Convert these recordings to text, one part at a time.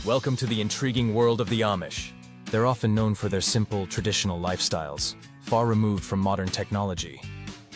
Welcome to the intriguing world of the Amish. They're often known for their simple, traditional lifestyles, far removed from modern technology.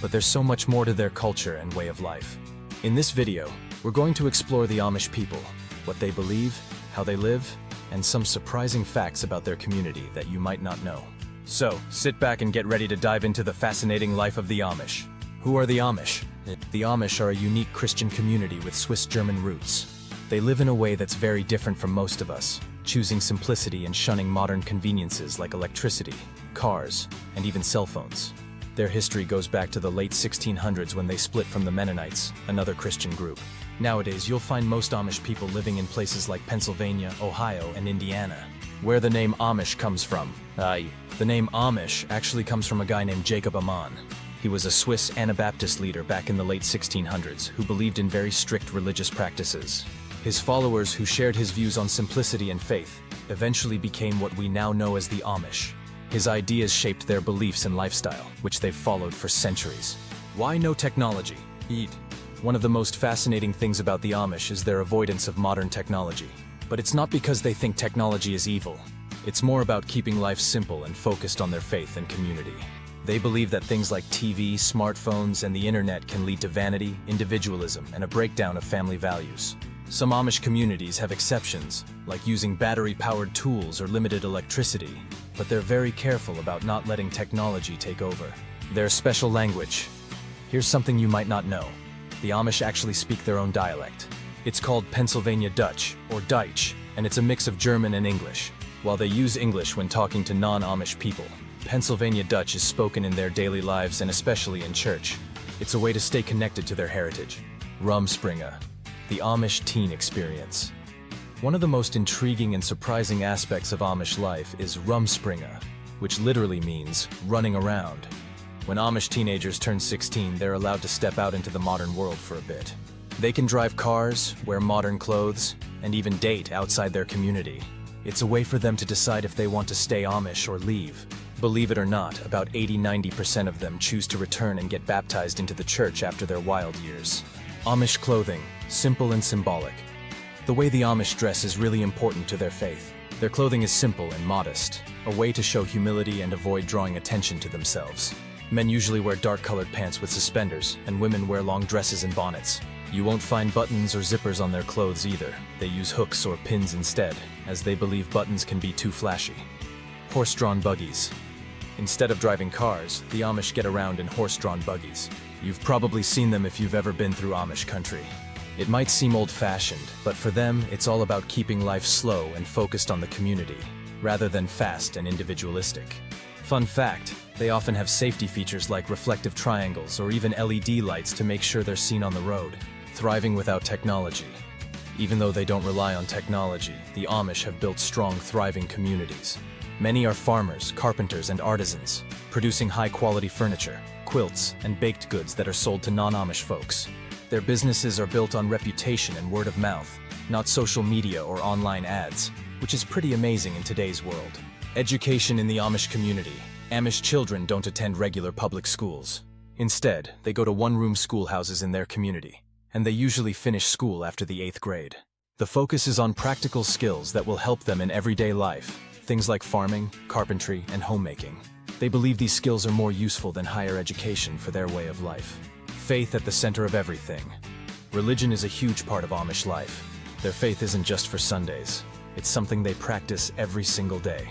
But there's so much more to their culture and way of life. In this video, we're going to explore the Amish people, what they believe, how they live, and some surprising facts about their community that you might not know. So, sit back and get ready to dive into the fascinating life of the Amish. Who are the Amish? The Amish are a unique Christian community with Swiss-German roots. They live in a way that's very different from most of us, choosing simplicity and shunning modern conveniences like electricity, cars, and even cell phones. Their history goes back to the late 1600s when they split from the Mennonites, another Christian group. Nowadays, you'll find most Amish people living in places like Pennsylvania, Ohio, and Indiana. Where the name Amish comes from? The name Amish actually comes from a guy named Jacob Amann. He was a Swiss Anabaptist leader back in the late 1600s who believed in very strict religious practices. His followers, who shared his views on simplicity and faith, eventually became what we now know as the Amish. His ideas shaped their beliefs and lifestyle, which they've followed for centuries. Why no technology? One of the most fascinating things about the Amish is their avoidance of modern technology. But it's not because they think technology is evil. It's more about keeping life simple and focused on their faith and community. They believe that things like TV, smartphones, and the internet can lead to vanity, individualism, and a breakdown of family values. Some Amish communities have exceptions, like using battery-powered tools or limited electricity, but they're very careful about not letting technology take over. Their special language. Here's something you might not know. The Amish actually speak their own dialect. It's called Pennsylvania Dutch, or Deutsch, and it's a mix of German and English. While they use English when talking to non-Amish people, Pennsylvania Dutch is spoken in their daily lives and especially in church. It's a way to stay connected to their heritage. Rumspringa. The Amish teen experience. One of the most intriguing and surprising aspects of Amish life is Rumspringa, which literally means running around. When Amish teenagers turn 16, they're allowed to step out into the modern world for a bit. They can drive cars, wear modern clothes, and even date outside their community. It's a way for them to decide if they want to stay Amish or leave. Believe it or not, about 80–90% of them choose to return and get baptized into the church after their wild years. Amish clothing, simple and symbolic. The way the Amish dress is really important to their faith. Their clothing is simple and modest, a way to show humility and avoid drawing attention to themselves. Men usually wear dark-colored pants with suspenders, and women wear long dresses and bonnets. You won't find buttons or zippers on their clothes either. They use hooks or pins instead, as they believe buttons can be too flashy. Horse-drawn buggies. Instead of driving cars, the Amish get around in horse-drawn buggies. You've probably seen them if you've ever been through Amish country. It might seem old-fashioned, but for them, it's all about keeping life slow and focused on the community, rather than fast and individualistic. Fun fact, they often have safety features like reflective triangles or even LED lights to make sure they're seen on the road. Thriving without technology. Even though they don't rely on technology, the Amish have built strong, thriving communities. Many are farmers, carpenters, and artisans, producing high-quality furniture, quilts, and baked goods that are sold to non-Amish folks. Their businesses are built on reputation and word of mouth, not social media or online ads, which is pretty amazing in today's world. Education in the Amish community. Amish children don't attend regular public schools. Instead, they go to one-room schoolhouses in their community, and they usually finish school after the 8th grade. The focus is on practical skills that will help them in everyday life, things like farming, carpentry, and homemaking. They believe these skills are more useful than higher education for their way of life. Faith at the center of everything. Religion is a huge part of Amish life. Their faith isn't just for Sundays. It's something they practice every single day.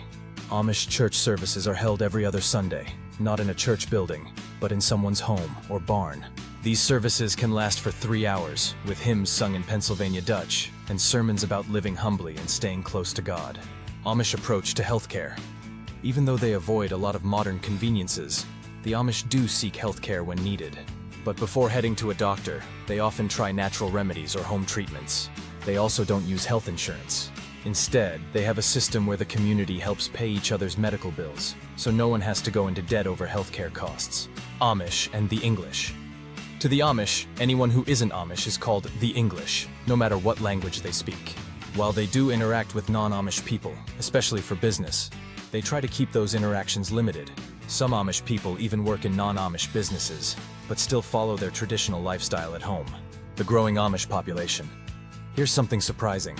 Amish church services are held every other Sunday, not in a church building, but in someone's home or barn. These services can last for 3 hours, with hymns sung in Pennsylvania Dutch and sermons about living humbly and staying close to God. Amish approach to healthcare. Even though they avoid a lot of modern conveniences, the Amish do seek healthcare when needed. But before heading to a doctor, they often try natural remedies or home treatments. They also don't use health insurance. Instead, they have a system where the community helps pay each other's medical bills, so no one has to go into debt over healthcare costs. Amish and the English. To the Amish, anyone who isn't Amish is called the English, no matter what language they speak. While they do interact with non-Amish people, especially for business, they try to keep those interactions limited. Some Amish people even work in non-Amish businesses, but still follow their traditional lifestyle at home. The growing Amish population. Here's something surprising.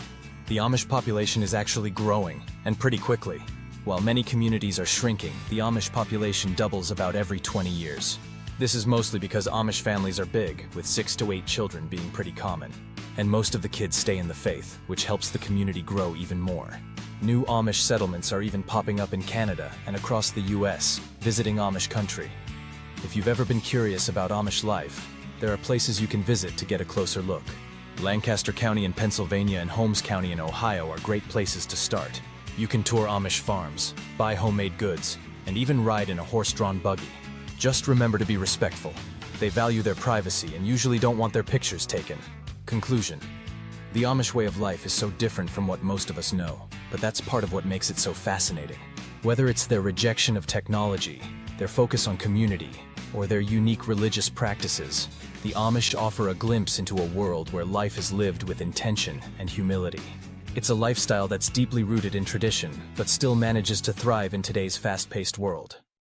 The Amish population is actually growing, and pretty quickly. While many communities are shrinking, the Amish population doubles about every 20 years. This is mostly because Amish families are big, with 6 to 8 children being pretty common. And most of the kids stay in the faith, which helps the community grow even more. New Amish settlements are even popping up in Canada and across the US, visiting Amish country. If you've ever been curious about Amish life, there are places you can visit to get a closer look. Lancaster County in Pennsylvania and Holmes County in Ohio are great places to start. You can tour Amish farms, buy homemade goods, and even ride in a horse-drawn buggy. Just remember to be respectful. They value their privacy and usually don't want their pictures taken. Conclusion. The Amish way of life is so different from what most of us know, but that's part of what makes it so fascinating. Whether it's their rejection of technology, their focus on community, or their unique religious practices, the Amish offer a glimpse into a world where life is lived with intention and humility. It's a lifestyle that's deeply rooted in tradition, but still manages to thrive in today's fast-paced world.